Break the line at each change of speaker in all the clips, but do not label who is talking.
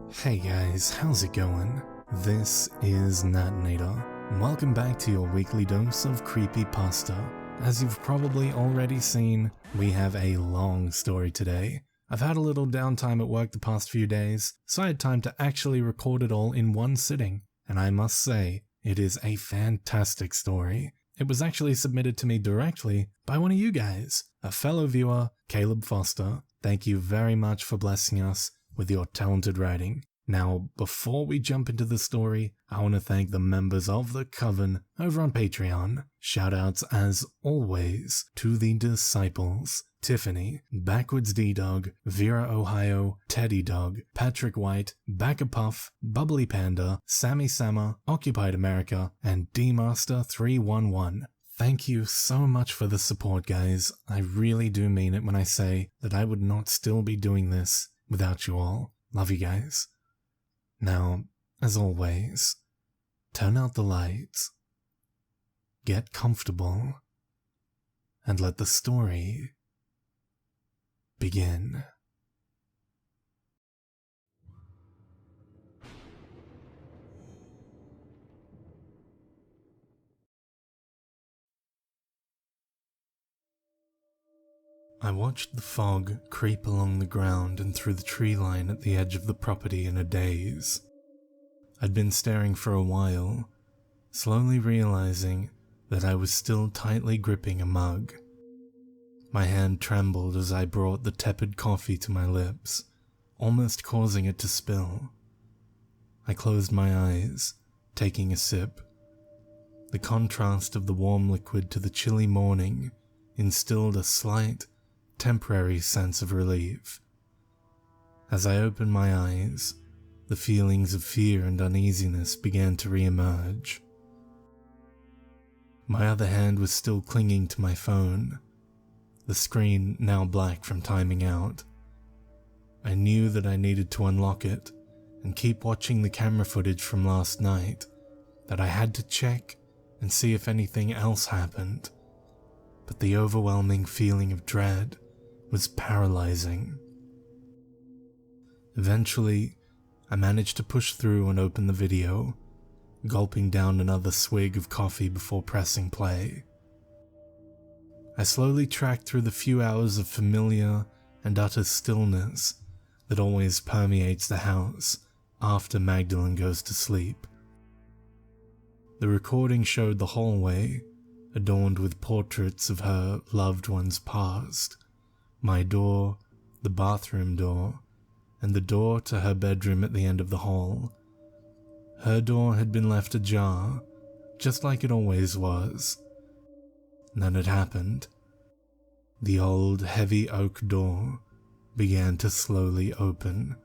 Hey guys, how's it going? This is Natinator, and welcome back to your weekly dose of Creepypasta. As you've probably already seen, we have a long story today. I've had a little downtime at work the past few days, so I had time to actually record it all in one sitting, and I must say, it is a fantastic story. It was actually submitted to me directly by one of you guys, a fellow viewer, Caleb Foster. Thank you very much for blessing us with your talented writing. Now, before we jump into the story, I want to thank the members of the Coven over on Patreon. Shoutouts as always to the Disciples, Tiffany, Backwards D-Dog, Vera Ohio, Teddy Dog, Patrick White, Backapuff, Bubbly Panda, Sammy Sama, Occupied America, and D-Master311. Thank you so much for the support, guys. I really do mean it when I say that I would not still be doing this without you all. Love you guys. Now, as always, turn out the lights, get comfortable, and let the story begin. I watched the fog creep along the ground and through the tree line at the edge of the property in a daze. I'd been staring for a while, slowly realizing that I was still tightly gripping a mug. My hand trembled as I brought the tepid coffee to my lips, almost causing it to spill. I closed my eyes, taking a sip. The contrast of the warm liquid to the chilly morning instilled a slight, temporary sense of relief. As I opened my eyes, the feelings of fear and uneasiness began to re-emerge. My other hand was still clinging to my phone, the screen now black from timing out. I knew that I needed to unlock it and keep watching the camera footage from last night, that I had to check and see if anything else happened, but the overwhelming feeling of dread was paralyzing. Eventually, I managed to push through and open the video, gulping down another swig of coffee before pressing play. I slowly tracked through the few hours of familiar and utter stillness that always permeates the house after Magdalene goes to sleep. The recording showed the hallway, adorned with portraits of her loved ones past, my door, the bathroom door, and the door to her bedroom at the end of the hall. Her door had been left ajar, just like it always was. Then it happened. The old, heavy oak door began to slowly open.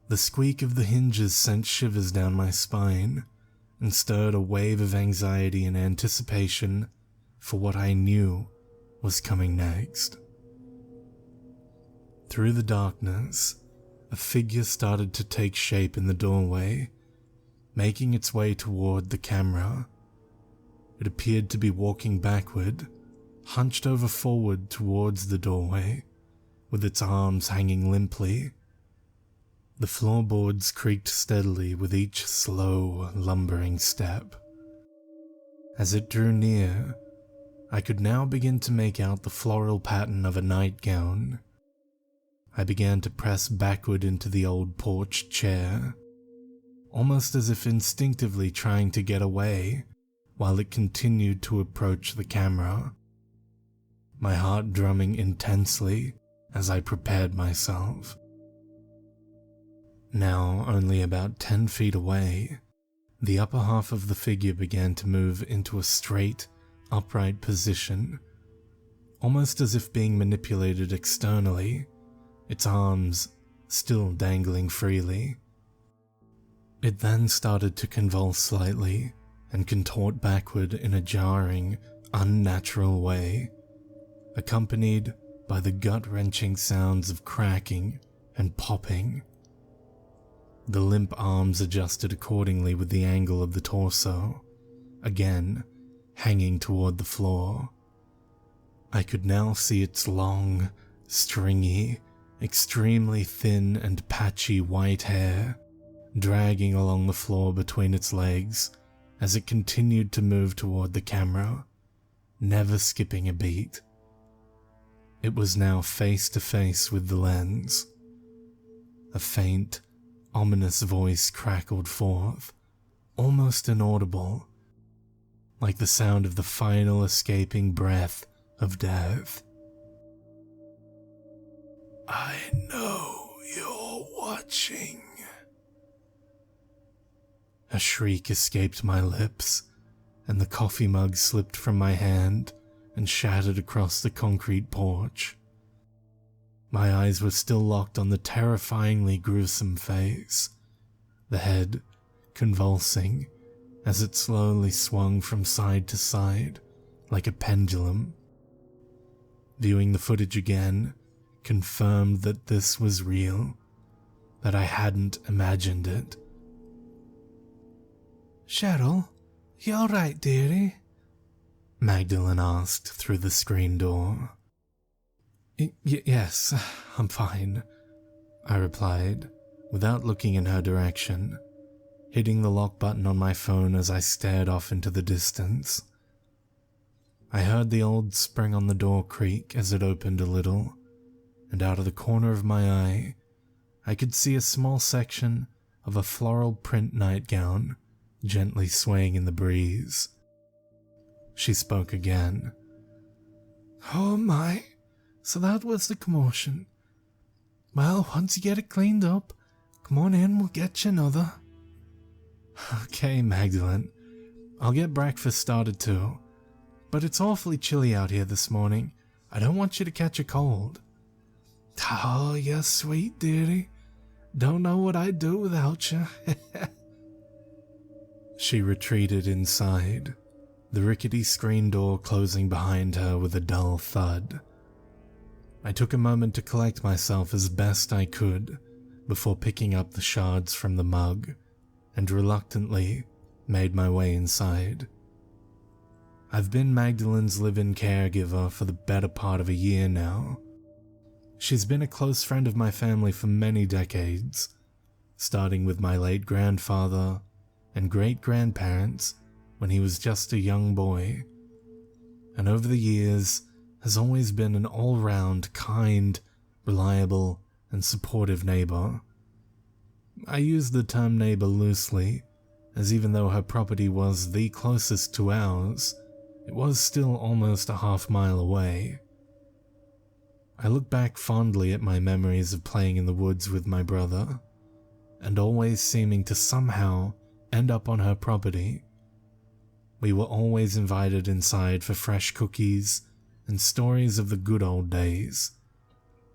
The squeak of the hinges sent shivers down my spine and stirred a wave of anxiety and anticipation for what I knew was coming next. Through the darkness, a figure started to take shape in the doorway, making its way toward the camera. It appeared to be walking backward, hunched over forward towards the doorway, with its arms hanging limply. The floorboards creaked steadily with each slow, lumbering step. As it drew near, I could now begin to make out the floral pattern of a nightgown. I began to press backward into the old porch chair, almost as if instinctively trying to get away, while it continued to approach the camera, my heart drumming intensely as I prepared myself. Now only about 10 feet away, the upper half of the figure began to move into a straight, upright position, almost as if being manipulated externally, its arms still dangling freely. It then started to convulse slightly and contort backward in a jarring, unnatural way, accompanied by the gut-wrenching sounds of cracking and popping. The limp arms adjusted accordingly with the angle of the torso, again hanging toward the floor. I could now see its long, stringy, extremely thin and patchy white hair dragging along the floor between its legs as it continued to move toward the camera, never skipping a beat. It was now face to face with the lens. A faint, ominous voice crackled forth, almost inaudible, like the sound of the final escaping breath of death. "I know you're watching." A shriek escaped my lips, and the coffee mug slipped from my hand and shattered across the concrete porch. My eyes were still locked on the terrifyingly gruesome face, the head convulsing as it slowly swung from side to side like a pendulum. Viewing the footage again confirmed that this was real, that I hadn't imagined it. "Cheryl, you alright, dearie?" Magdalene asked through the screen door. Yes, I'm fine," I replied, without looking in her direction, hitting the lock button on my phone as I stared off into the distance. I heard the old spring on the door creak as it opened a little, and out of the corner of my eye, I could see a small section of a floral print nightgown gently swaying in the breeze. She spoke again. "Oh my, so that was the commotion. Well, once you get it cleaned up, come on in, we'll get you another." "Okay, Magdalene, I'll get breakfast started too, but it's awfully chilly out here this morning. I don't want you to catch a cold." "Oh, you're sweet, dearie. Don't know what I'd do without you." She retreated inside, the rickety screen door closing behind her with a dull thud. I took a moment to collect myself as best I could before picking up the shards from the mug and reluctantly made my way inside. I've been Magdalene's live-in caregiver for the better part of a year now. She's been a close friend of my family for many decades, starting with my late grandfather and great-grandparents when he was just a young boy, and over the years has always been an all-round kind, reliable, and supportive neighbor. I use the term neighbor loosely, as even though her property was the closest to ours, it was still almost a half-mile away. I look back fondly at my memories of playing in the woods with my brother, and always seeming to somehow end up on her property. We were always invited inside for fresh cookies and stories of the good old days.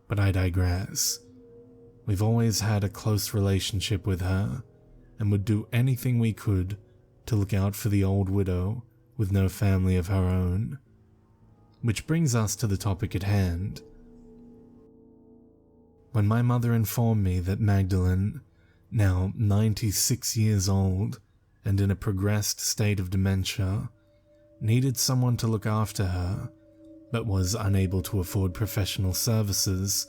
But I digress. We've always had a close relationship with her, and would do anything we could to look out for the old widow with no family of her own. Which brings us to the topic at hand. When my mother informed me that Magdalene, now 96 years old and in a progressed state of dementia, needed someone to look after her, but was unable to afford professional services,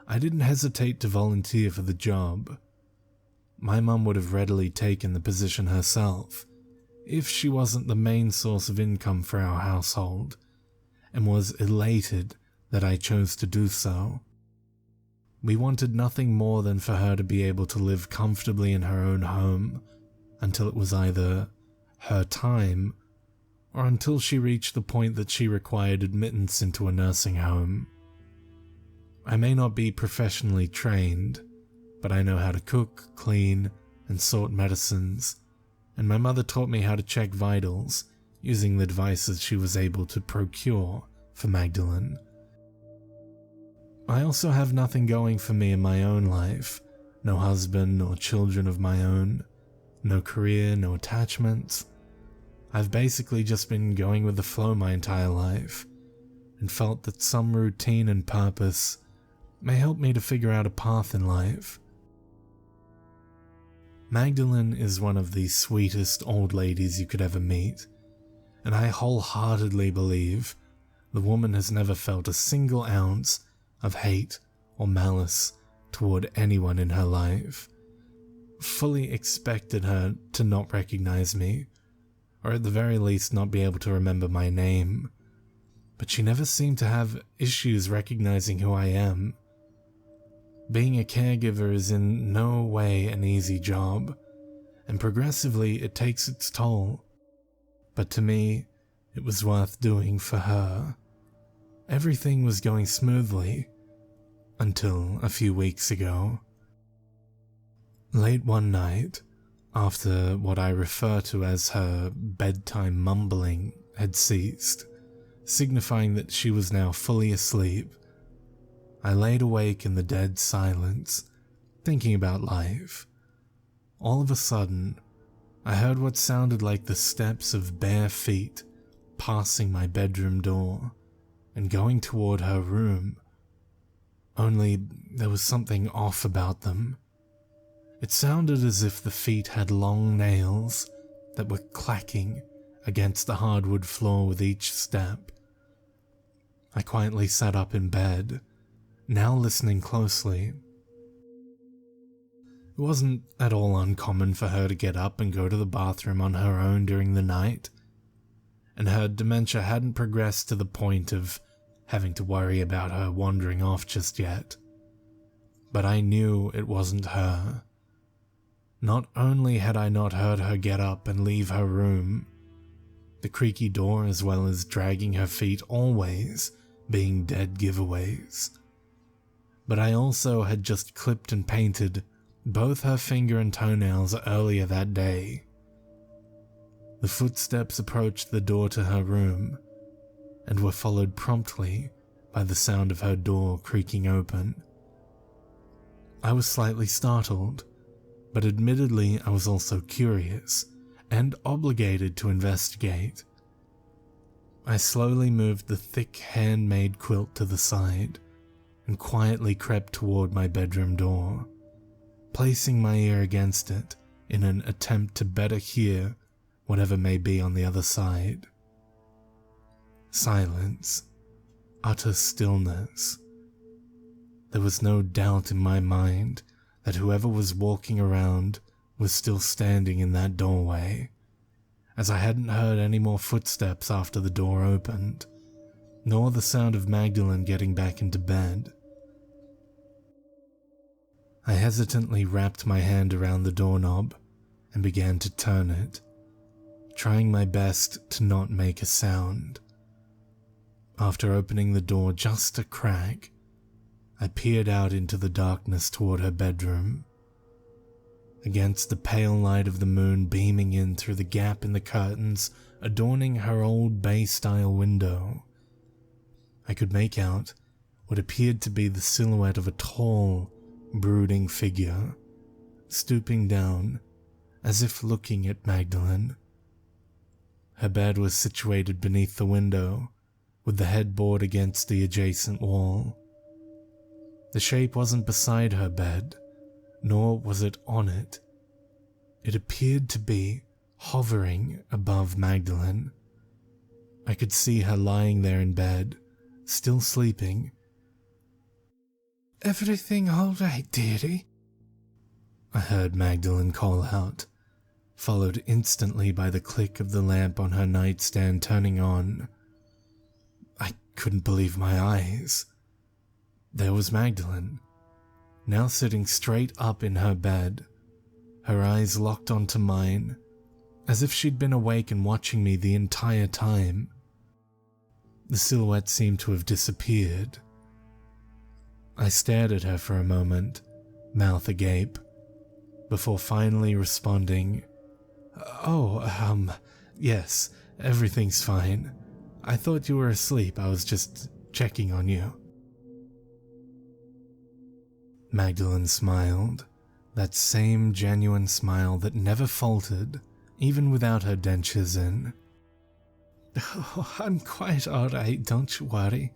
I didn't hesitate to volunteer for the job. My mum would have readily taken the position herself, if she wasn't the main source of income for our household, and was elated that I chose to do so. We wanted nothing more than for her to be able to live comfortably in her own home until it was either her time or until she reached the point that she required admittance into a nursing home. I may not be professionally trained, but I know how to cook, clean, and sort medicines, and my mother taught me how to check vitals using the devices she was able to procure for Magdalene. I also have nothing going for me in my own life, no husband or children of my own, no career, no attachments. I've basically just been going with the flow my entire life, and felt that some routine and purpose may help me to figure out a path in life. Magdalene is one of the sweetest old ladies you could ever meet, and I wholeheartedly believe the woman has never felt a single ounce of hate or malice toward anyone in her life. Fully expected her to not recognize me, or at the very least not be able to remember my name, but she never seemed to have issues recognizing who I am. Being a caregiver is in no way an easy job, and progressively it takes its toll, but to me, it was worth doing for her. Everything was going smoothly, until a few weeks ago. Late one night, after what I refer to as her bedtime mumbling had ceased, signifying that she was now fully asleep, I laid awake in the dead silence, thinking about life. All of a sudden, I heard what sounded like the steps of bare feet passing my bedroom door and going toward her room. Only there was something off about them. It sounded as if the feet had long nails that were clacking against the hardwood floor with each step. I quietly sat up in bed, now listening closely. It wasn't at all uncommon for her to get up and go to the bathroom on her own during the night, and her dementia hadn't progressed to the point of having to worry about her wandering off just yet. But I knew it wasn't her. Not only had I not heard her get up and leave her room, the creaky door as well as dragging her feet always being dead giveaways, but I also had just clipped and painted both her finger and toenails earlier that day. The footsteps approached the door to her room and were followed promptly by the sound of her door creaking open. I was slightly startled, but admittedly I was also curious and obligated to investigate. I slowly moved the thick handmade quilt to the side and quietly crept toward my bedroom door, placing my ear against it in an attempt to better hear whatever may be on the other side. Silence, utter stillness. There was no doubt in my mind that whoever was walking around was still standing in that doorway, as I hadn't heard any more footsteps after the door opened, nor the sound of Magdalene getting back into bed. I hesitantly wrapped my hand around the doorknob and began to turn it, trying my best to not make a sound. After opening the door just a crack, I peered out into the darkness toward her bedroom. Against the pale light of the moon beaming in through the gap in the curtains adorning her old bay-style window, I could make out what appeared to be the silhouette of a tall, brooding figure, stooping down as if looking at Magdalene. Her bed was situated beneath the window, with the headboard against the adjacent wall. The shape wasn't beside her bed, nor was it on it. It appeared to be hovering above Magdalene. I could see her lying there in bed, still sleeping. "Everything all right, dearie?" I heard Magdalene call out, followed instantly by the click of the lamp on her nightstand turning on. I couldn't believe my eyes. There was Magdalene, now sitting straight up in her bed, her eyes locked onto mine, as if she'd been awake and watching me the entire time. The silhouette seemed to have disappeared. I stared at her for a moment, mouth agape, before finally responding, yes, everything's fine. I thought you were asleep, I was just checking on you." Magdalene smiled, that same genuine smile that never faltered, even without her dentures in. "Oh, I'm quite alright, don't you worry.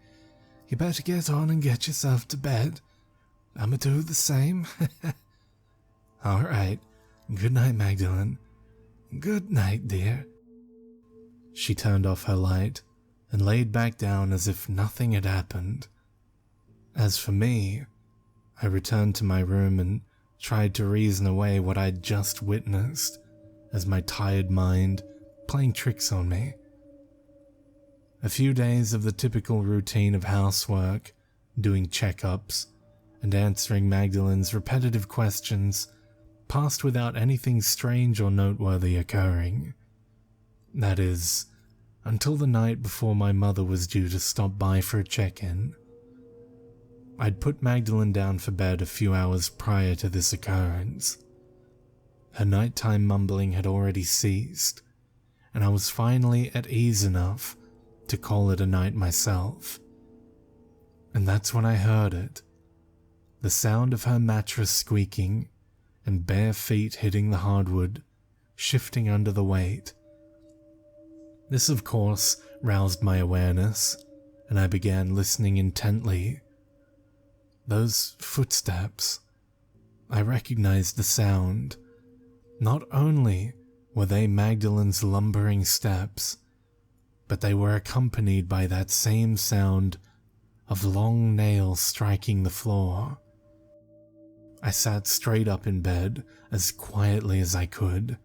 You better get on and get yourself to bed. I'ma do the same." "Alright, good night, Magdalene." "Good night, dear." She turned off her light and laid back down as if nothing had happened. As for me, I returned to my room and tried to reason away what I'd just witnessed as my tired mind playing tricks on me. A few days of the typical routine of housework, doing checkups, and answering Magdalene's repetitive questions passed without anything strange or noteworthy occurring. That is, until the night before my mother was due to stop by for a check-in. I'd put Magdalene down for bed a few hours prior to this occurrence. Her nighttime mumbling had already ceased, and I was finally at ease enough to call it a night myself. And that's when I heard it. The sound of her mattress squeaking and bare feet hitting the hardwood, shifting under the weight. This, of course, roused my awareness, and I began listening intently. Those footsteps. I recognized the sound. Not only were they Magdalene's lumbering steps, but they were accompanied by that same sound of long nails striking the floor. I sat straight up in bed as quietly as I could,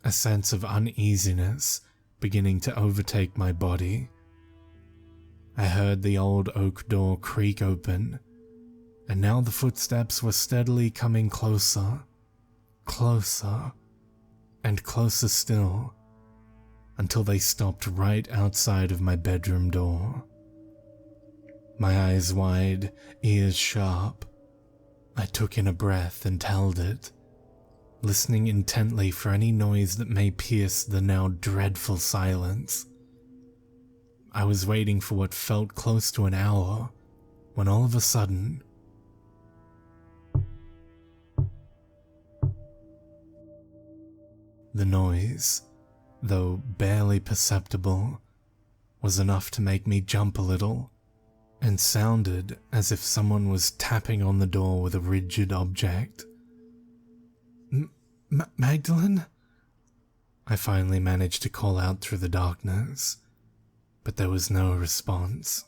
a sense of uneasiness beginning to overtake my body. I heard the old oak door creak open, and now the footsteps were steadily coming closer, closer, and closer still, until they stopped right outside of my bedroom door. My eyes wide, ears sharp, I took in a breath and held it, listening intently for any noise that may pierce the now dreadful silence. I was waiting for what felt close to an hour, when all of a sudden, the noise, though barely perceptible, was enough to make me jump a little, and sounded as if someone was tapping on the door with a rigid object. Magdalene? I finally managed to call out through the darkness, but there was no response.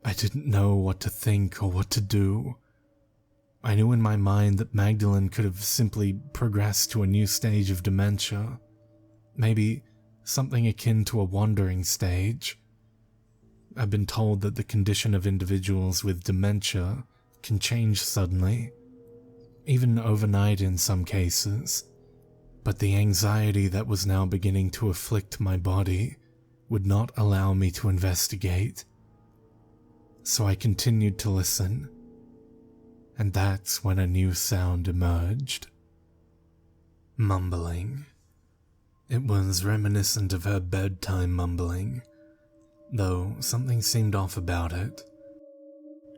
I didn't know what to think or what to do. I knew in my mind that Magdalene could have simply progressed to a new stage of dementia, maybe something akin to a wandering stage. I've been told that the condition of individuals with dementia can change suddenly, even overnight in some cases, but the anxiety that was now beginning to afflict my body would not allow me to investigate. So I continued to listen, and that's when a new sound emerged. Mumbling. It was reminiscent of her bedtime mumbling, though something seemed off about it.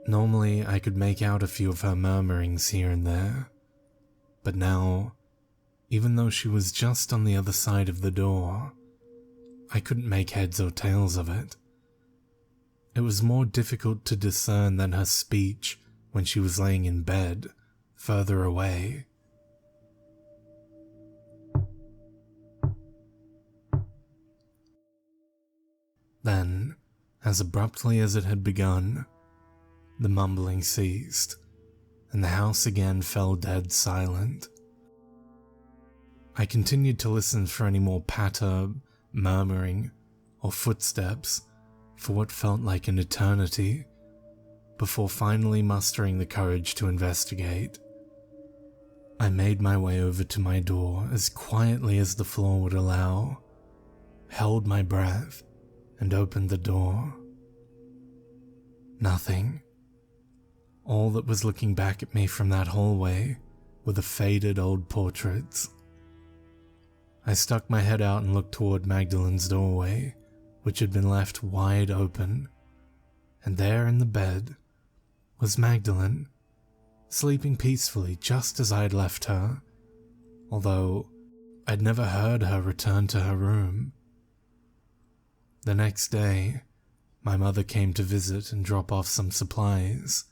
Normally I could make out a few of her murmurings here and there, but now, even though she was just on the other side of the door, I couldn't make heads or tails of it. It was more difficult to discern than her speech when she was laying in bed, further away. Then, as abruptly as it had begun, the mumbling ceased, and the house again fell dead silent. I continued to listen for any more patter, murmuring, or footsteps for what felt like an eternity, before finally mustering the courage to investigate. I made my way over to my door as quietly as the floor would allow, held my breath, and opened the door. Nothing. All that was looking back at me from that hallway were the faded old portraits. I stuck my head out and looked toward Magdalene's doorway, which had been left wide open, and there in the bed was Magdalene, sleeping peacefully just as I had left her, although I'd never heard her return to her room. The next day, my mother came to visit and drop off some supplies.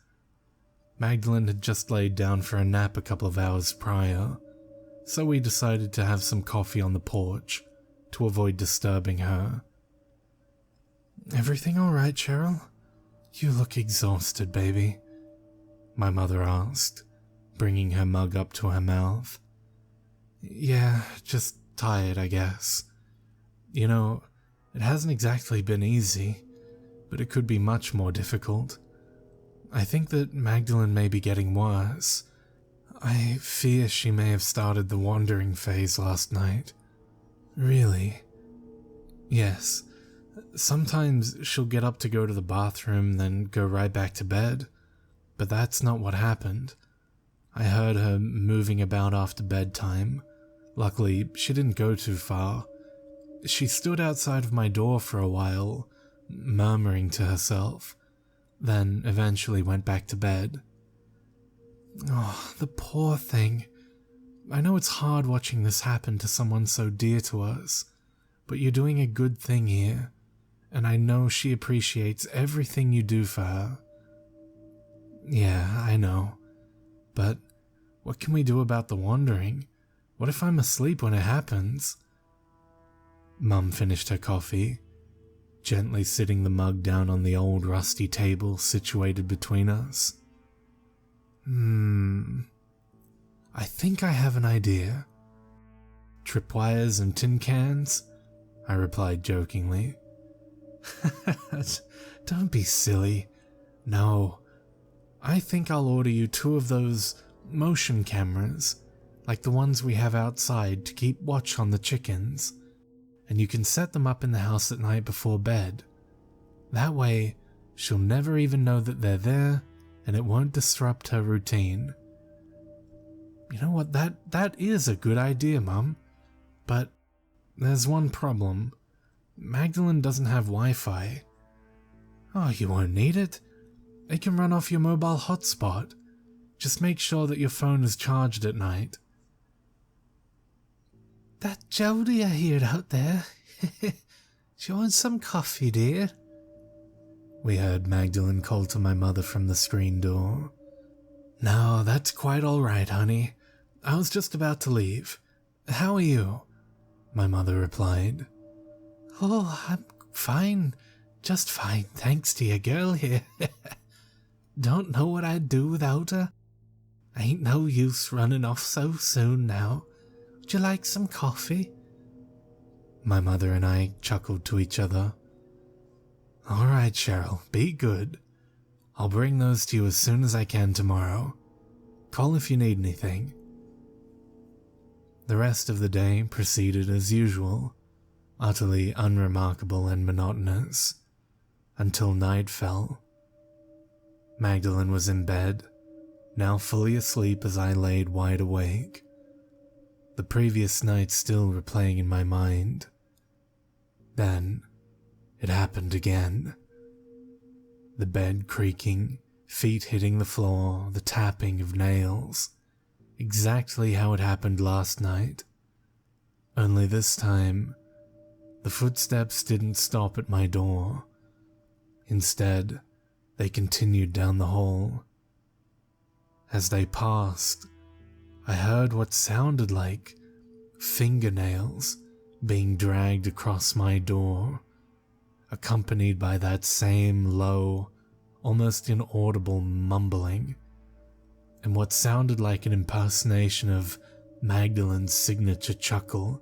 Magdalene had just laid down for a nap a couple of hours prior, so we decided to have some coffee on the porch to avoid disturbing her. Everything alright, Cheryl? You look exhausted, baby, my mother asked, bringing her mug up to her mouth. Yeah, just tired, I guess. You know, it hasn't exactly been easy, but it could be much more difficult. I think that Magdalene may be getting worse. I fear she may have started the wandering phase last night. Really? Yes. Sometimes she'll get up to go to the bathroom, then go right back to bed. But that's not what happened. I heard her moving about after bedtime. Luckily, she didn't go too far. She stood outside of my door for a while, murmuring to herself, then eventually went back to bed. Oh, the poor thing. I know it's hard watching this happen to someone so dear to us, but you're doing a good thing here, and I know she appreciates everything you do for her. Yeah, I know, but what can we do about the wandering? What if I'm asleep when it happens? Mum finished her coffee, gently sitting the mug down on the old rusty table situated between us. I think I have an idea. Tripwires and tin cans? I replied jokingly. Don't be silly. No. I think I'll order you 2 of those motion cameras, like the ones we have outside to keep watch on the chickens, and you can set them up in the house at night before bed. That way, she'll never even know that they're there, and it won't disrupt her routine. You know what, that is a good idea, Mum. But there's one problem. Magdalene doesn't have Wi-Fi. Oh, you won't need it. It can run off your mobile hotspot. Just make sure that your phone is charged at night. That Jodie I heard out there. Do you want some coffee, dear? We heard Magdalene call to my mother from the screen door. No, that's quite all right, honey. I was just about to leave. How are you? My mother replied. Oh, I'm fine. Just fine, thanks to your girl here. Don't know what I'd do without her. Ain't no use running off so soon now. Would you like some coffee? My mother and I chuckled to each other. All right, Cheryl, be good. I'll bring those to you as soon as I can tomorrow. Call if you need anything. The rest of the day proceeded as usual, utterly unremarkable and monotonous, until night fell. Magdalene was in bed, now fully asleep as I laid wide awake, the previous night still replaying in my mind. Then it happened again. The bed creaking, feet hitting the floor, the tapping of nails. Exactly how it happened last night. Only this time, the footsteps didn't stop at my door. Instead, they continued down the hall. As they passed, I heard what sounded like fingernails being dragged across my door, accompanied by that same low, almost inaudible mumbling, and what sounded like an impersonation of Magdalene's signature chuckle.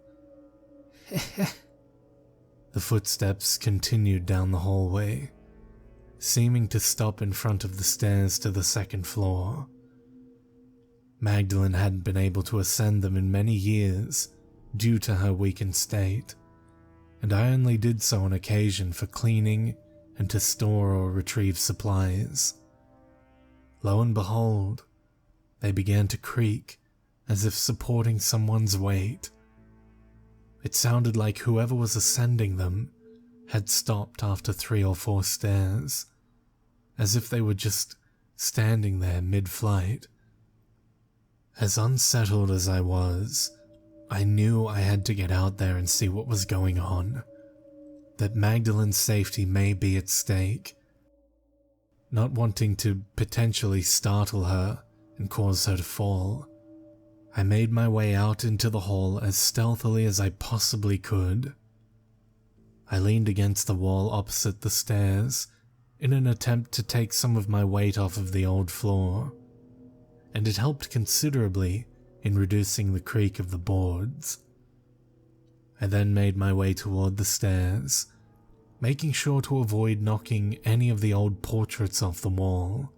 The footsteps continued down the hallway, seeming to stop in front of the stairs to the second floor. Magdalene hadn't been able to ascend them in many years due to her weakened state, and I only did so on occasion for cleaning and to store or retrieve supplies. Lo and behold, they began to creak as if supporting someone's weight. It sounded like whoever was ascending them had stopped after 3 or 4 stairs, as if they were just standing there mid-flight. As unsettled as I was, I knew I had to get out there and see what was going on, that Magdalene's safety may be at stake. Not wanting to potentially startle her and cause her to fall, I made my way out into the hall as stealthily as I possibly could. I leaned against the wall opposite the stairs in an attempt to take some of my weight off of the old floor, and it helped considerably in reducing the creak of the boards. I then made my way toward the stairs, making sure to avoid knocking any of the old portraits off the wall.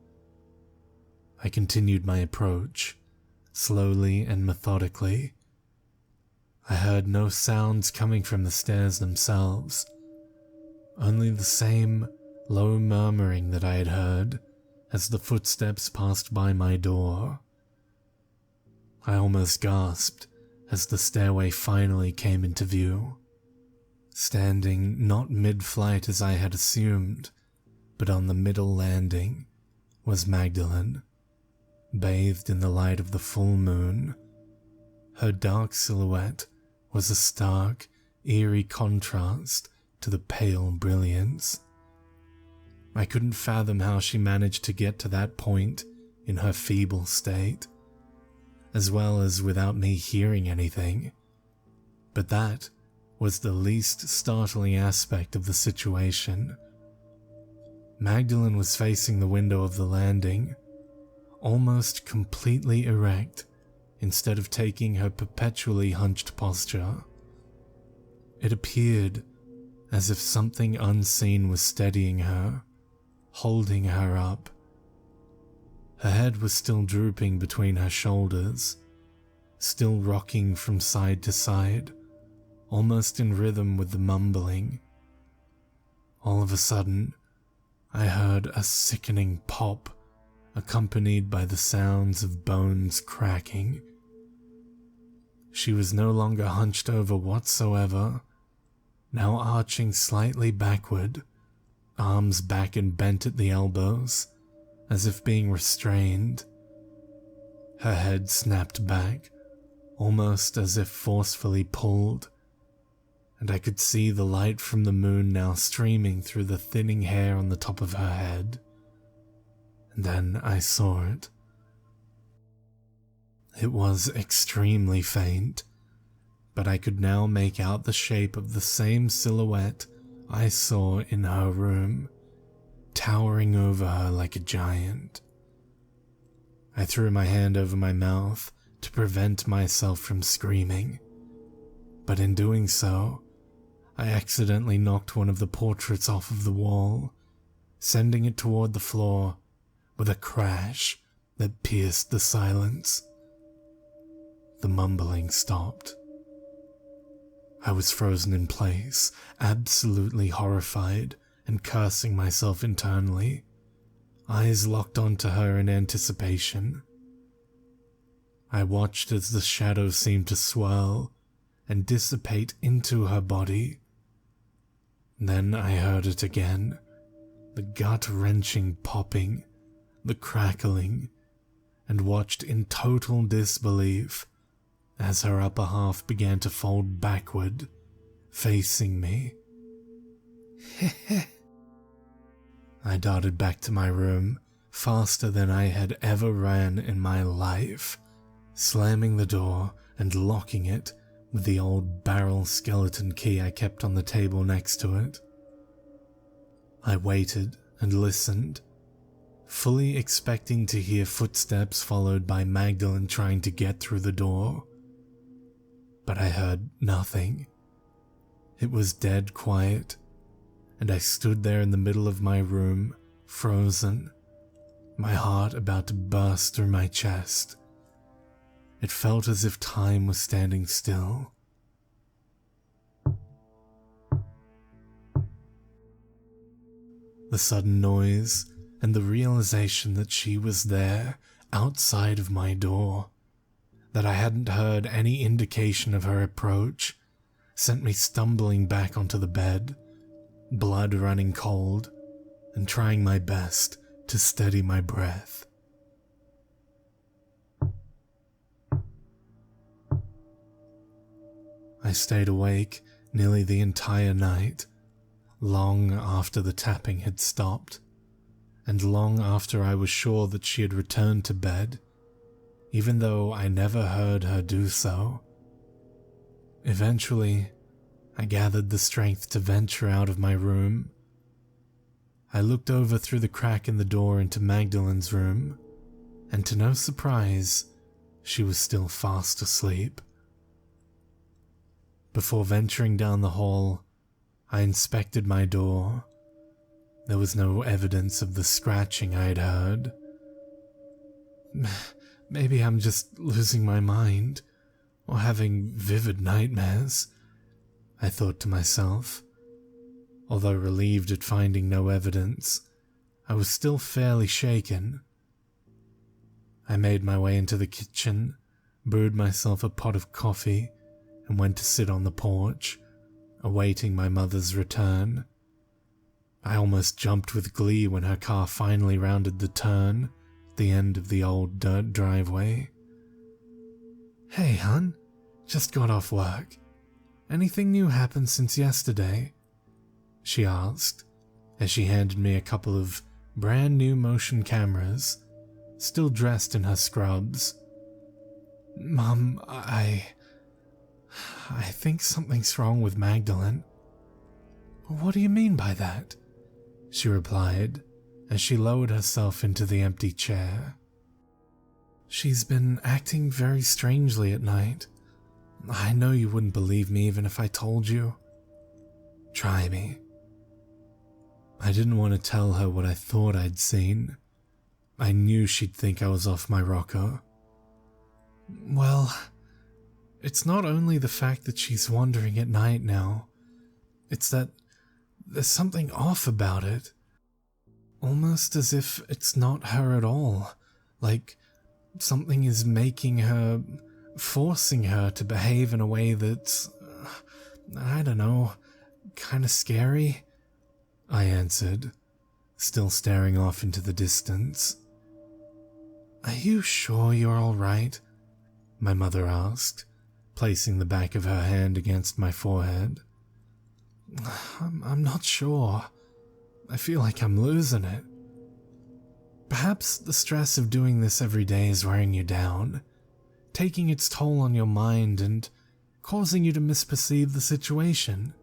I continued my approach, slowly and methodically. I heard no sounds coming from the stairs themselves, only the same low murmuring that I had heard as the footsteps passed by my door. I almost gasped as the stairway finally came into view. Standing not mid-flight as I had assumed, but on the middle landing, was Magdalene, bathed in the light of the full moon. Her dark silhouette was a stark, eerie contrast to the pale brilliance. I couldn't fathom how she managed to get to that point in her feeble state, as well as without me hearing anything. But that was the least startling aspect of the situation. Magdalene was facing the window of the landing, almost completely erect, instead of taking her perpetually hunched posture. It appeared as if something unseen was steadying her, holding her up. Her head was still drooping between her shoulders, still rocking from side to side, almost in rhythm with the mumbling. All of a sudden, I heard a sickening pop, accompanied by the sounds of bones cracking. She was no longer hunched over whatsoever, now arching slightly backward, arms back and bent at the elbows, as if being restrained. Her head snapped back, almost as if forcefully pulled, and I could see the light from the moon now streaming through the thinning hair on the top of her head. And then I saw it. It was extremely faint, but I could now make out the shape of the same silhouette I saw in her room, towering over her like a giant. I threw my hand over my mouth to prevent myself from screaming, but in doing so, I accidentally knocked one of the portraits off of the wall, sending it toward the floor with a crash that pierced the silence. The mumbling stopped. I was frozen in place, absolutely horrified and cursing myself internally, eyes locked onto her in anticipation. I watched as the shadow seemed to swirl and dissipate into her body. Then I heard it again, the gut-wrenching popping, the crackling, and watched in total disbelief as her upper half began to fold backward, facing me. I darted back to my room faster than I had ever ran in my life, slamming the door and locking it with the old barrel skeleton key I kept on the table next to it. I waited and listened, fully expecting to hear footsteps followed by Magdalene trying to get through the door. But I heard nothing. It was dead quiet, and I stood there in the middle of my room, frozen, my heart about to burst through my chest. It felt as if time was standing still. The sudden noise and the realization that she was there, outside of my door, that I hadn't heard any indication of her approach, sent me stumbling back onto the bed, blood running cold, and trying my best to steady my breath. I stayed awake nearly the entire night, long after the tapping had stopped, and long after I was sure that she had returned to bed, even though I never heard her do so. Eventually, I gathered the strength to venture out of my room. I looked over through the crack in the door into Magdalene's room, and to no surprise, she was still fast asleep. Before venturing down the hall, I inspected my door. There was no evidence of the scratching I had heard. Maybe I'm just losing my mind, or having vivid nightmares, I thought to myself. Although relieved at finding no evidence, I was still fairly shaken. I made my way into the kitchen, brewed myself a pot of coffee, and went to sit on the porch, awaiting my mother's return. I almost jumped with glee when her car finally rounded the turn at the end of the old dirt driveway. "Hey, hun, just got off work. Anything new happened since yesterday?" she asked, as she handed me a couple of brand new motion cameras, still dressed in her scrubs. "Mum, I think something's wrong with Magdalene." "What do you mean by that?" she replied, as she lowered herself into the empty chair. "She's been acting very strangely at night. I know you wouldn't believe me even if I told you. Try me." I didn't want to tell her what I thought I'd seen. I knew she'd think I was off my rocker. "Well, it's not only the fact that she's wandering at night now. It's that there's something off about it. Almost as if it's not her at all. Like something is forcing her to behave in a way that's, I don't know, kind of scary," I answered, still staring off into the distance. "Are you sure you're all right?" my mother asked, placing the back of her hand against my forehead. I'm not sure. I feel like I'm losing it. Perhaps the stress of doing this every day is wearing you down, taking its toll on your mind and causing you to misperceive the situation.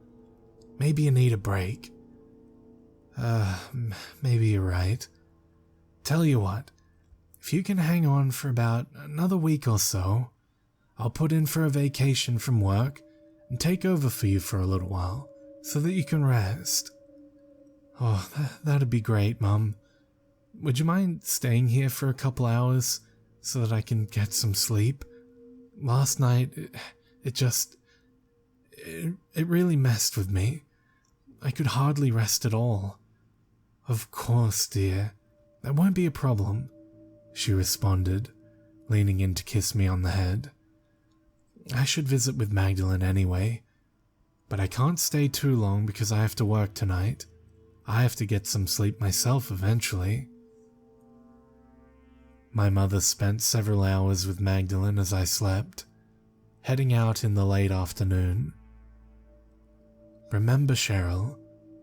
Maybe you need a break." Maybe you're right. Tell you what, if you can hang on for about another week or so, I'll put in for a vacation from work and take over for you for a little while so that you can rest. "Oh, that'd be great, Mum. Would you mind staying here for a couple hours so that I can get some sleep? Last night, it really messed with me. I could hardly rest at all." "Of course, dear. That won't be a problem," she responded, leaning in to kiss me on the head. "I should visit with Magdalene anyway, but I can't stay too long because I have to work tonight. I have to get some sleep myself eventually." My mother spent several hours with Magdalene as I slept, heading out in the late afternoon. "Remember, Cheryl,"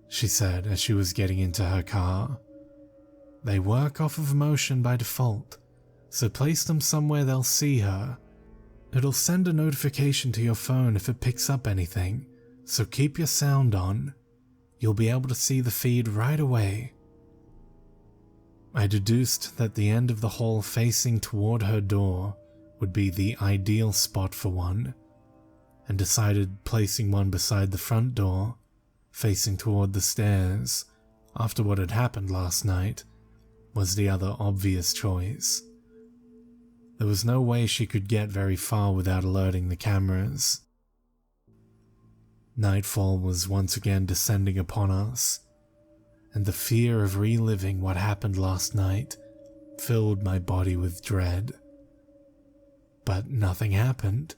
she said as she was getting into her car, "they work off of emotion by default, so place them somewhere they'll see her. It'll send a notification to your phone if it picks up anything, so keep your sound on. You'll be able to see the feed right away." I deduced that the end of the hall facing toward her door would be the ideal spot for one, and decided placing one beside the front door, facing toward the stairs, after what had happened last night, was the other obvious choice. There was no way she could get very far without alerting the cameras. Nightfall was once again descending upon us, and the fear of reliving what happened last night filled my body with dread. But nothing happened.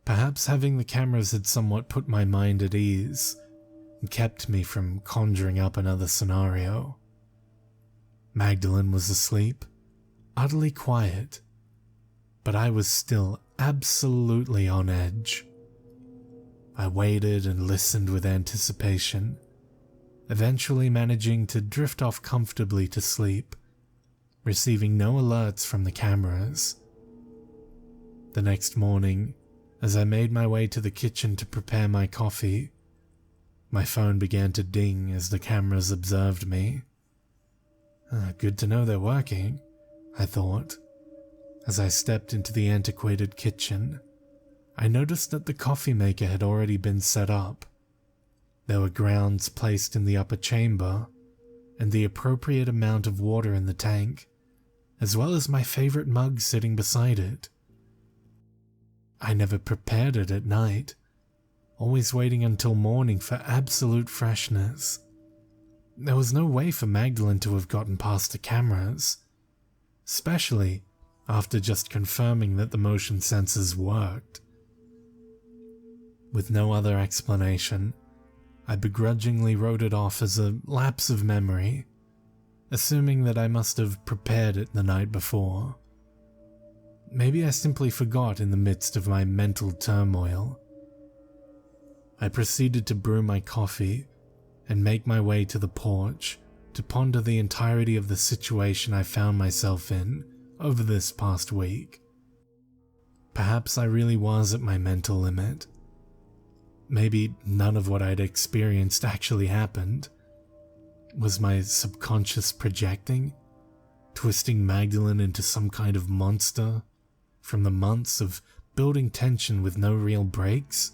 Perhaps having the cameras had somewhat put my mind at ease and kept me from conjuring up another scenario. Magdalene was asleep, utterly quiet, but I was still absolutely on edge. I waited and listened with anticipation, eventually managing to drift off comfortably to sleep, receiving no alerts from the cameras. The next morning, As I made my way to the kitchen to prepare my coffee, my phone began to ding as the cameras observed me. Good to know they're working, I thought. As I stepped into the antiquated kitchen, I noticed that the coffee maker had already been set up. There were grounds placed in the upper chamber, and the appropriate amount of water in the tank, as well as my favorite mug sitting beside it. I never prepared it at night, always waiting until morning for absolute freshness. There was no way for Magdalene to have gotten past the cameras, especially after just confirming that the motion sensors worked. With no other explanation, I begrudgingly wrote it off as a lapse of memory, assuming that I must have prepared it the night before. Maybe I simply forgot in the midst of my mental turmoil. I proceeded to brew my coffee and make my way to the porch to ponder the entirety of the situation I found myself in over this past week. Perhaps I really was at my mental limit. Maybe none of what I'd experienced actually happened. Was my subconscious projecting, twisting Magdalene into some kind of monster from the months of building tension with no real breaks?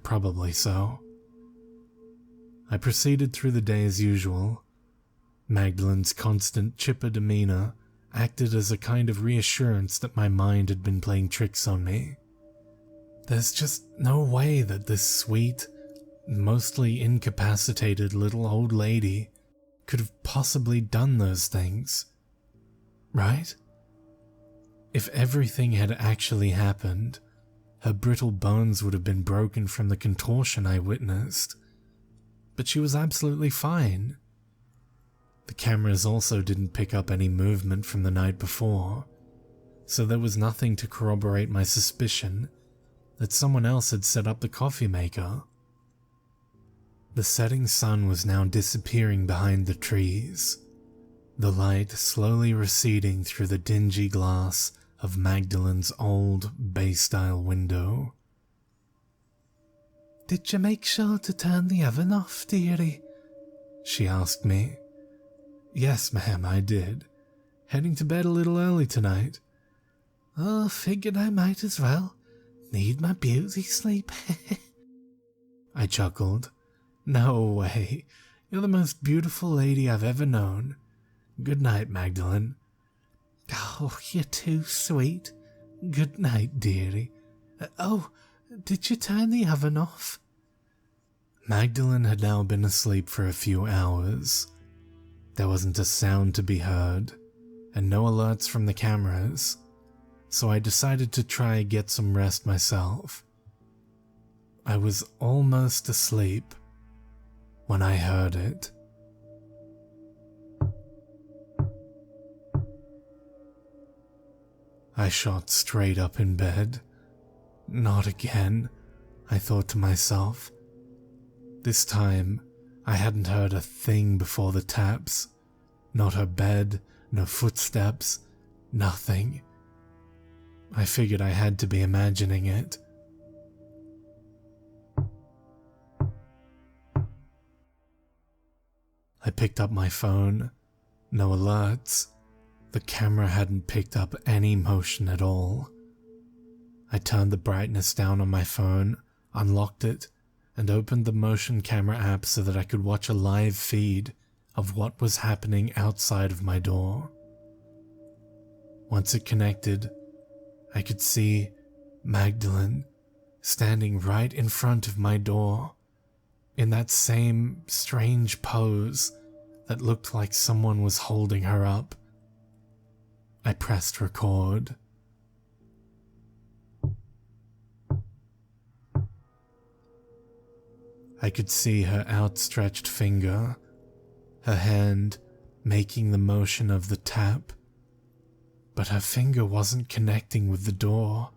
Probably so. I proceeded through the day as usual. Magdalene's constant chipper demeanor acted as a kind of reassurance that my mind had been playing tricks on me. There's just no way that this sweet, mostly incapacitated little old lady could have possibly done those things, right? If everything had actually happened, her brittle bones would have been broken from the contortion I witnessed. But she was absolutely fine. The cameras also didn't pick up any movement from the night before, so there was nothing to corroborate my suspicion that someone else had set up the coffee maker. The setting sun was now disappearing behind the trees, the light slowly receding through the dingy glass of Magdalene's old bay-style window. "Did you make sure to turn the oven off, dearie?" she asked me. "Yes, ma'am, I did. Heading to bed a little early tonight." "Oh, figured I might as well. Need my beauty sleep." I chuckled. "No way. You're the most beautiful lady I've ever known. Good night, Magdalene." "Oh, you're too sweet. Good night, dearie. Oh, did you turn the oven off?" Magdalene had now been asleep for a few hours. There wasn't a sound to be heard, and no alerts from the cameras, so I decided to try and get some rest myself. I was almost asleep when I heard it. I shot straight up in bed. Not again, I thought to myself. This time, I hadn't heard a thing before the taps. Not her bed, no footsteps, nothing. I figured I had to be imagining it. I picked up my phone. No alerts. The camera hadn't picked up any motion at all. I turned the brightness down on my phone, unlocked it, and opened the motion camera app so that I could watch a live feed of what was happening outside of my door. Once it connected, I could see Magdalene standing right in front of my door, in that same strange pose that looked like someone was holding her up. I pressed record. I could see her outstretched finger, her hand making the motion of the tap, but her finger wasn't connecting with the door.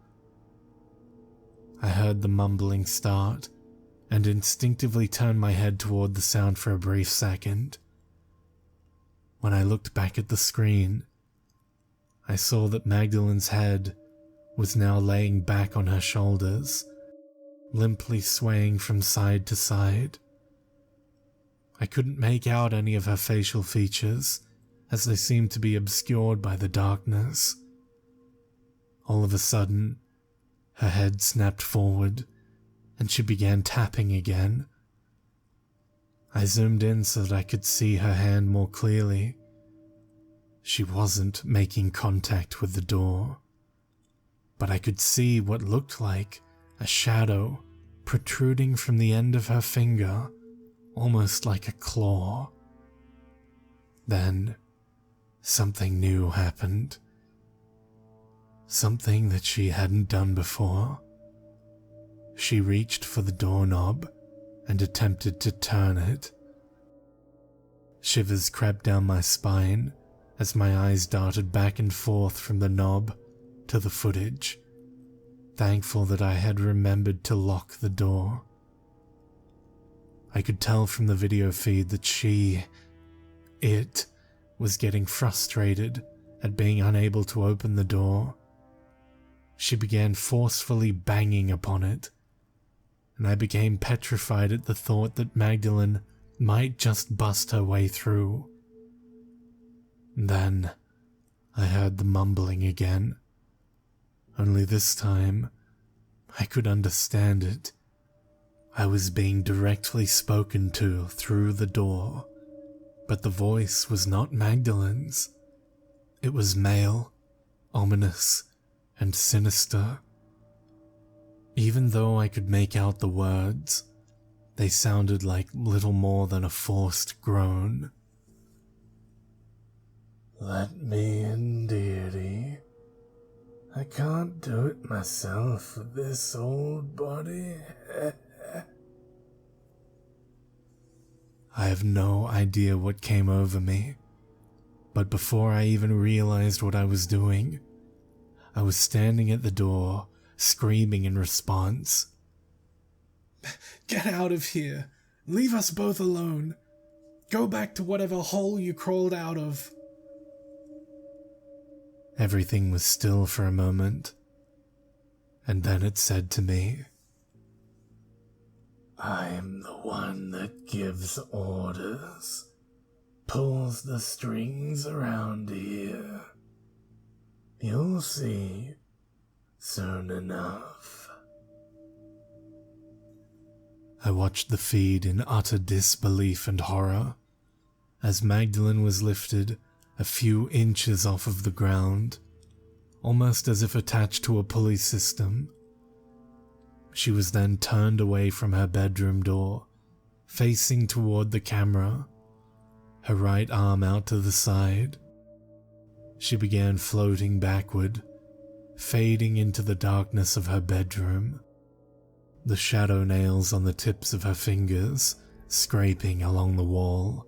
I heard the mumbling start and instinctively turned my head toward the sound for a brief second. When I looked back at the screen, I saw that Magdalene's head was now laying back on her shoulders, limply swaying from side to side. I couldn't make out any of her facial features, as they seemed to be obscured by the darkness. All of a sudden, her head snapped forward, and she began tapping again. I zoomed in so that I could see her hand more clearly. She wasn't making contact with the door, but I could see what looked like a shadow protruding from the end of her finger, almost like a claw. Then, something new happened. Something that she hadn't done before. She reached for the doorknob and attempted to turn it. Shivers crept down my spine as my eyes darted back and forth from the knob to the footage, thankful that I had remembered to lock the door. I could tell from the video feed that it was getting frustrated at being unable to open the door. She began forcefully banging upon it, and I became petrified at the thought that Magdalene might just bust her way through. Then I heard the mumbling again, only this time I could understand it. I was being directly spoken to through the door, but the voice was not Magdalene's. It was male, ominous, and sinister. Even though I could make out the words, they sounded like little more than a forced groan. "Let me in, dearie. I can't do it myself with this old body." I have no idea what came over me, but before I even realized what I was doing, I was standing at the door, screaming in response. "Get out of here! Leave us both alone! Go back to whatever hole you crawled out of!" Everything was still for a moment, and then it said to me, "I'm the one that gives orders, pulls the strings around here. You'll see soon enough." I watched the feed in utter disbelief and horror as Magdalene was lifted a few inches off of the ground, almost as if attached to a pulley system. She was then turned away from her bedroom door, facing toward the camera, her right arm out to the side. She began floating backward, fading into the darkness of her bedroom, the shadow nails on the tips of her fingers scraping along the wall.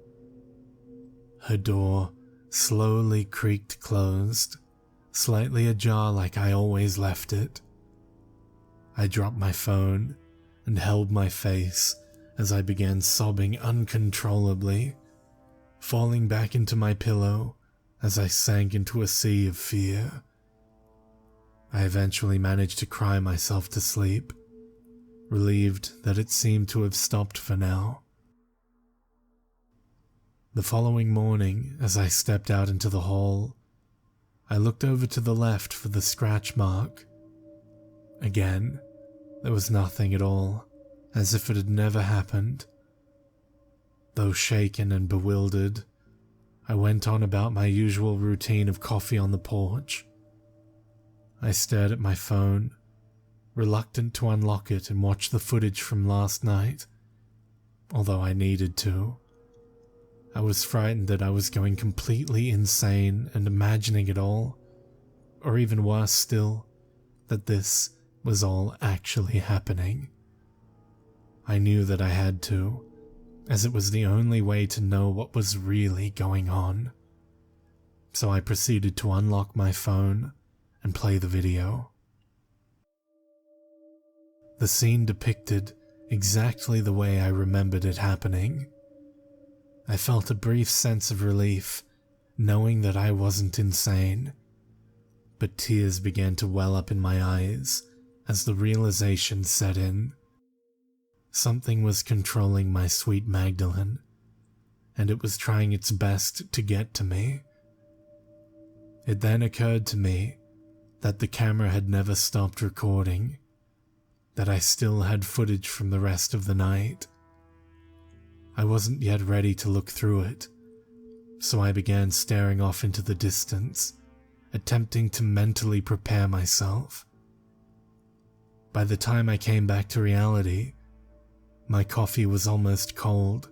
Her door slowly creaked closed, slightly ajar like I always left it. I dropped my phone and held my face as I began sobbing uncontrollably, falling back into my pillow as I sank into a sea of fear. I eventually managed to cry myself to sleep, relieved that it seemed to have stopped for now. The following morning, as I stepped out into the hall, I looked over to the left for the scratch mark. Again, there was nothing at all, as if it had never happened. Though shaken and bewildered, I went on about my usual routine of coffee on the porch. I stared at my phone, reluctant to unlock it and watch the footage from last night, although I needed to. I was frightened that I was going completely insane and imagining it all, or even worse still, that this was all actually happening. I knew that I had to, as it was the only way to know what was really going on. So I proceeded to unlock my phone and play the video. The scene depicted exactly the way I remembered it happening. I felt a brief sense of relief, knowing that I wasn't insane. but tears began to well up in my eyes as the realization set in. Something was controlling my sweet Magdalene, and it was trying its best to get to me. It then occurred to me that the camera had never stopped recording, that I still had footage from the rest of the night. I wasn't yet ready to look through it, so I began staring off into the distance, attempting to mentally prepare myself. By the time I came back to reality, my coffee was almost cold,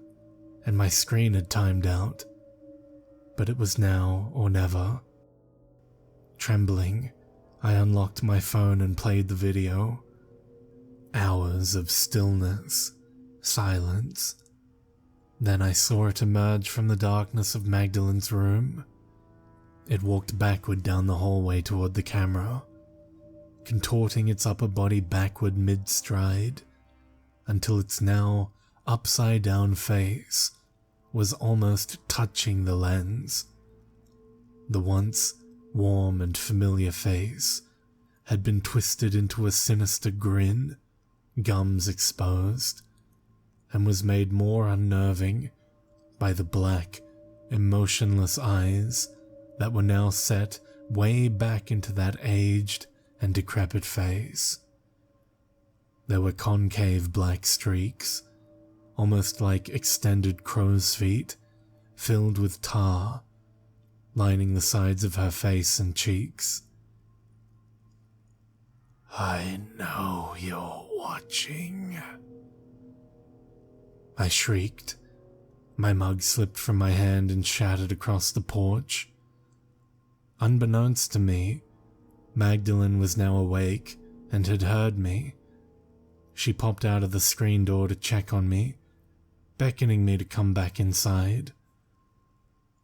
and my screen had timed out, but it was now or never. Trembling, I unlocked my phone and played the video. Hours of stillness, silence. Then I saw it emerge from the darkness of Magdalene's room. It walked backward down the hallway toward the camera, contorting its upper body backward mid-stride, until its now upside-down face was almost touching the lens. The once warm and familiar face had been twisted into a sinister grin, gums exposed, and was made more unnerving by the black, emotionless eyes that were now set way back into that aged and decrepit face. There were concave black streaks, almost like extended crow's feet, filled with tar, lining the sides of her face and cheeks. "I know you're watching," I shrieked. My mug slipped from my hand and shattered across the porch. Unbeknownst to me, Magdalene was now awake and had heard me. She popped out of the screen door to check on me, beckoning me to come back inside.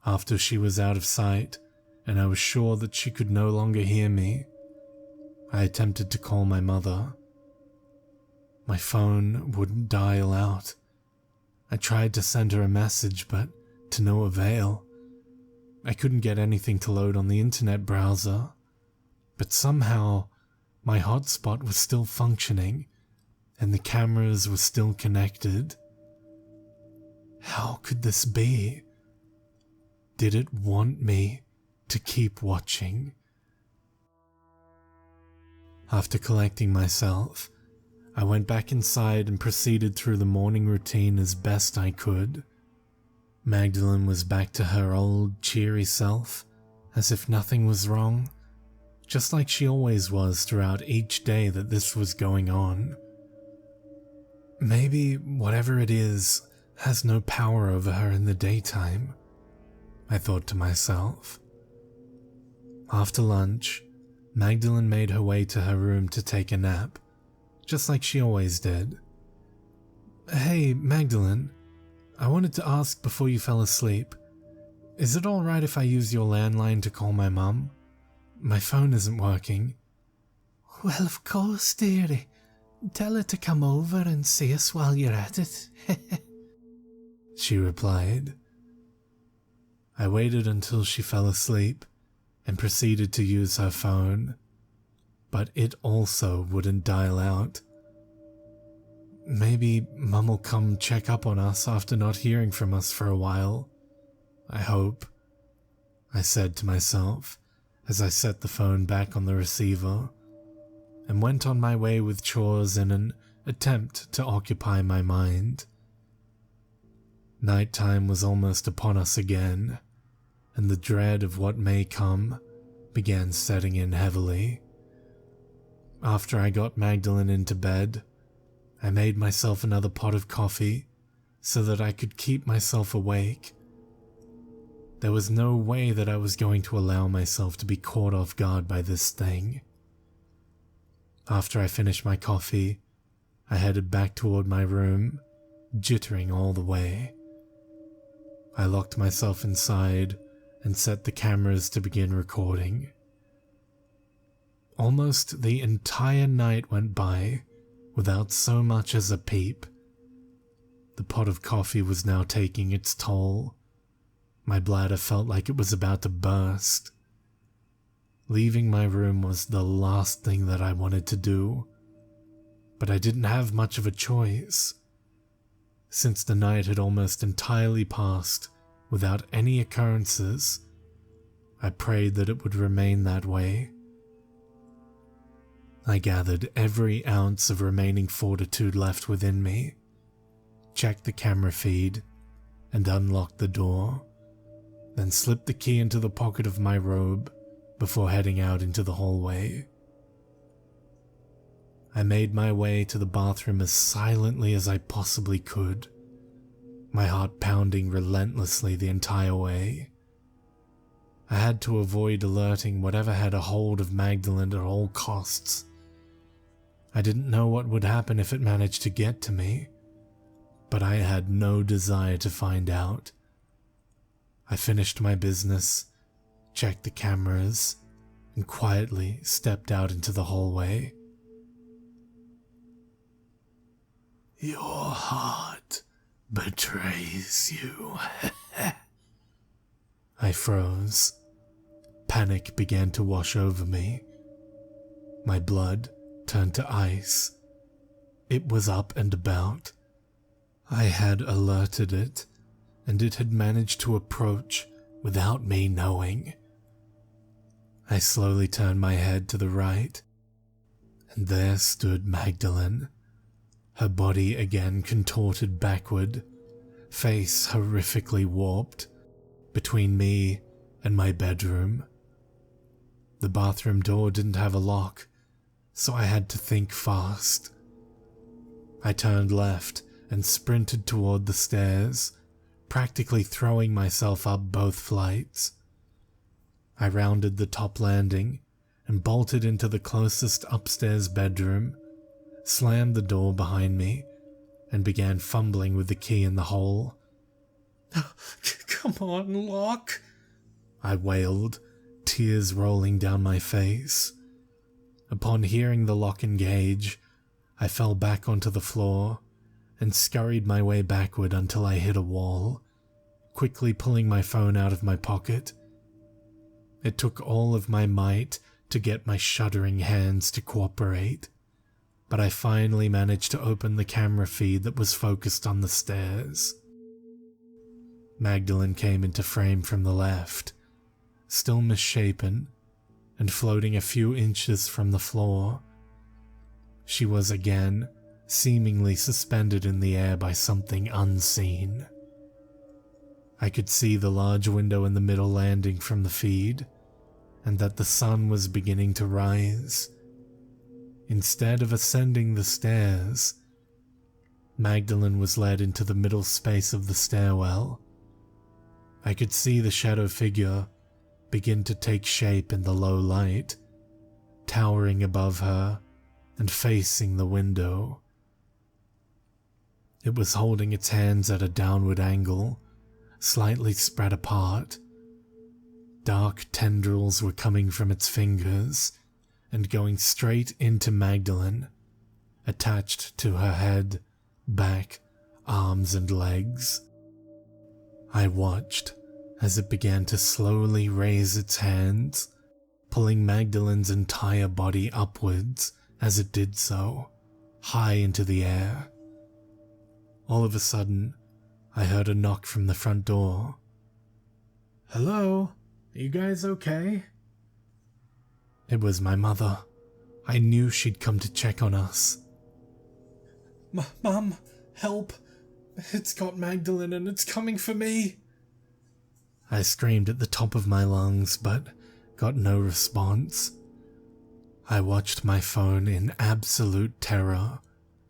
After she was out of sight, and I was sure that she could no longer hear me, I attempted to call my mother. My phone wouldn't dial out. I tried to send her a message, but to no avail. I couldn't get anything to load on the internet browser, but somehow my hotspot was still functioning, and the cameras were still connected. How could this be? Did it want me to keep watching? After collecting myself, I went back inside and proceeded through the morning routine as best I could. Magdalene was back to her old, cheery self, as if nothing was wrong, just like she always was throughout each day that this was going on. Maybe whatever it is has no power over her in the daytime, I thought to myself. After lunch, Magdalene made her way to her room to take a nap, just like she always did. "Hey, Magdalene, I wanted to ask before you fell asleep, is it alright if I use your landline to call my mum? My phone isn't working."
"Well, of course, dearie. Tell her to come over and see us while you're at it,"
she replied. I waited until she fell asleep and proceeded to use her phone, but it also wouldn't dial out. Maybe Mum will come check up on us after not hearing from us for a while. I hope, I said to myself as I set the phone back on the receiver and went on my way with chores in an attempt to occupy my mind. Nighttime was almost upon us again, and the dread of what may come began setting in heavily. After I got Magdalene into bed, I made myself another pot of coffee so that I could keep myself awake. There was no way that I was going to allow myself to be caught off guard by this thing. After I finished my coffee, I headed back toward my room, jittering all the way. I locked myself inside and set the cameras to begin recording. Almost the entire night went by without so much as a peep. The pot of coffee was now taking its toll. My bladder felt like it was about to burst. Leaving my room was the last thing that I wanted to do, but I didn't have much of a choice. Since the night had almost entirely passed without any occurrences, I prayed that it would remain that way. I gathered every ounce of remaining fortitude left within me, checked the camera feed, and unlocked the door, then slipped the key into the pocket of my robe before heading out into the hallway. I made my way to the bathroom as silently as I possibly could, my heart pounding relentlessly the entire way. I had to avoid alerting whatever had a hold of Magdalene at all costs. I didn't know what would happen if it managed to get to me, but I had no desire to find out. I finished my business, checked the cameras, and quietly stepped out into the hallway.
Your heart betrays you.
I froze. Panic began to wash over me. My blood turned to ice. It was up and about. I had alerted it, and it had managed to approach without me knowing. I slowly turned my head to the right, and there stood Magdalene, her body again contorted backward, face horrifically warped, between me and my bedroom. The bathroom door didn't have a lock, so I had to think fast. I turned left and sprinted toward the stairs, practically throwing myself up both flights. I rounded the top landing and bolted into the closest upstairs bedroom, slammed the door behind me, and began fumbling with the key in the hole.
Come on, lock!
I wailed, tears rolling down my face. Upon hearing the lock engage, I fell back onto the floor and scurried my way backward until I hit a wall, quickly pulling my phone out of my pocket. It took all of my might to get my shuddering hands to cooperate, but I finally managed to open the camera feed that was focused on the stairs. Magdalene came into frame from the left, still misshapen and floating a few inches from the floor. She was again seemingly suspended in the air by something unseen. I could see the large window in the middle landing from the feed, and that the sun was beginning to rise. Instead of ascending the stairs, Magdalene was led into the middle space of the stairwell. I could see the shadow figure begin to take shape in the low light, towering above her and facing the window. It was holding its hands at a downward angle, slightly spread apart. Dark tendrils were coming from its fingers and going straight into Magdalene, attached to her head, back, arms, and legs. I watched as it began to slowly raise its hands, pulling Magdalene's entire body upwards as it did so, high into the air. All of a sudden, I heard a knock from the front door.
Hello? Are you guys okay?
It was my mother. I knew she'd come to check on us.
Mum, help! It's got Magdalene and it's coming for me!
I screamed at the top of my lungs, but got no response. I watched my phone in absolute terror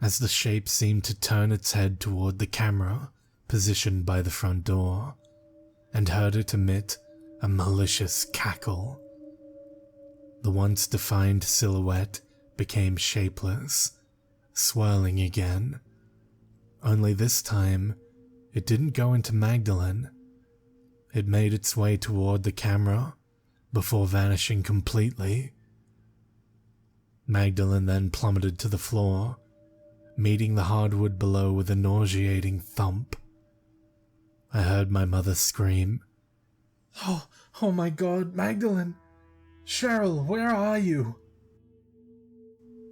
as the shape seemed to turn its head toward the camera positioned by the front door, and heard it emit a malicious cackle. The once defined silhouette became shapeless, swirling again. Only this time, it didn't go into Magdalene. It made its way toward the camera before vanishing completely. Magdalene then plummeted to the floor, meeting the hardwood below with a nauseating thump. I heard my mother scream,
Oh my God, Magdalene!
Cheryl, where are you?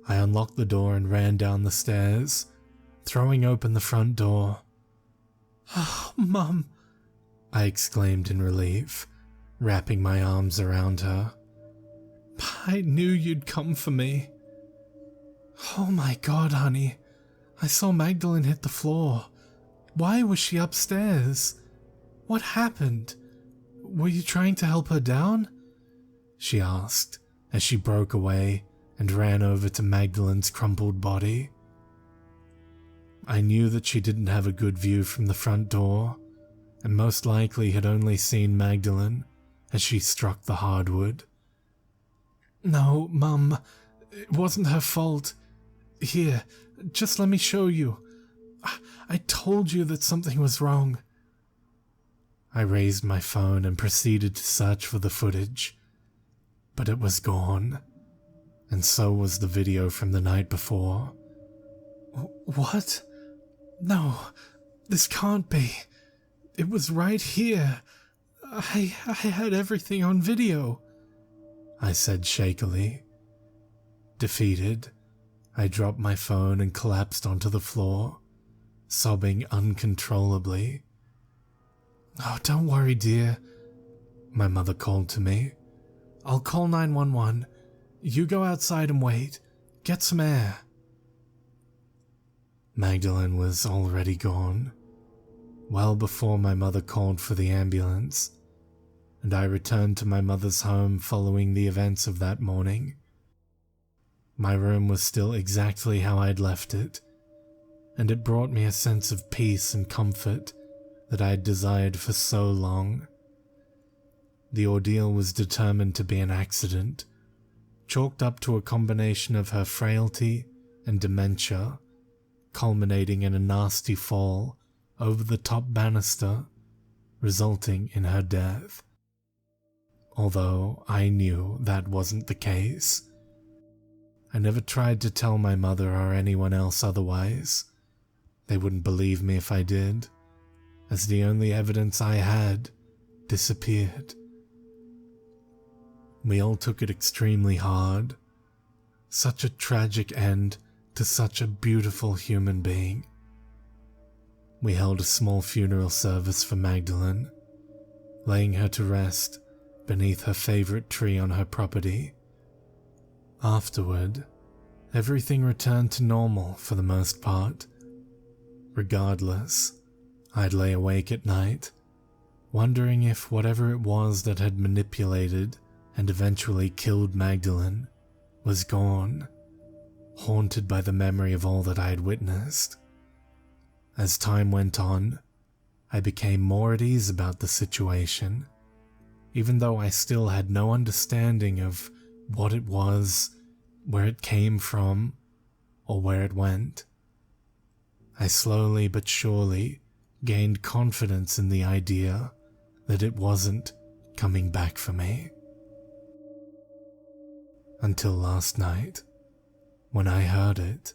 I unlocked the door and ran down the stairs, throwing open the front door.
Oh, Mum,
I exclaimed in relief, wrapping my arms around her.
I knew you'd come for me. Oh my God, honey. I saw Magdalene hit the floor. Why was she upstairs? What happened? Were you trying to help her down?
She asked as she broke away and ran over to Magdalene's crumpled body. I knew that she didn't have a good view from the front door, and most likely had only seen Magdalene as she struck the hardwood.
No, Mum, it wasn't her fault. Here, just let me show you. I told you that something was wrong.
I raised my phone and proceeded to search for the footage, but it was gone, and so was the video from the night before.
What? No, this can't be. It was right here. I had everything on video,
I said shakily. Defeated, I dropped my phone and collapsed onto the floor, sobbing uncontrollably.
Oh, don't worry, dear,
my mother called to me.
I'll call 911. You go outside and wait. Get some air.
Magdalene was already gone, well before my mother called for the ambulance, and I returned to my mother's home following the events of that morning. My room was still exactly how I'd left it, and it brought me a sense of peace and comfort that I had desired for so long. The ordeal was determined to be an accident, chalked up to a combination of her frailty and dementia, culminating in a nasty fall over the top banister, resulting in her death. Although I knew that wasn't the case. I never tried to tell my mother or anyone else otherwise. They wouldn't believe me if I did, as the only evidence I had disappeared. We all took it extremely hard. Such a tragic end to such a beautiful human being. We held a small funeral service for Magdalene, laying her to rest beneath her favorite tree on her property. Afterward, everything returned to normal for the most part. Regardless, I'd lay awake at night, wondering if whatever it was that had manipulated and eventually killed Magdalene was gone, haunted by the memory of all that I had witnessed. As time went on, I became more at ease about the situation, even though I still had no understanding of what it was, where it came from, or where it went. I slowly but surely gained confidence in the idea that it wasn't coming back for me. Until last night, when I heard it.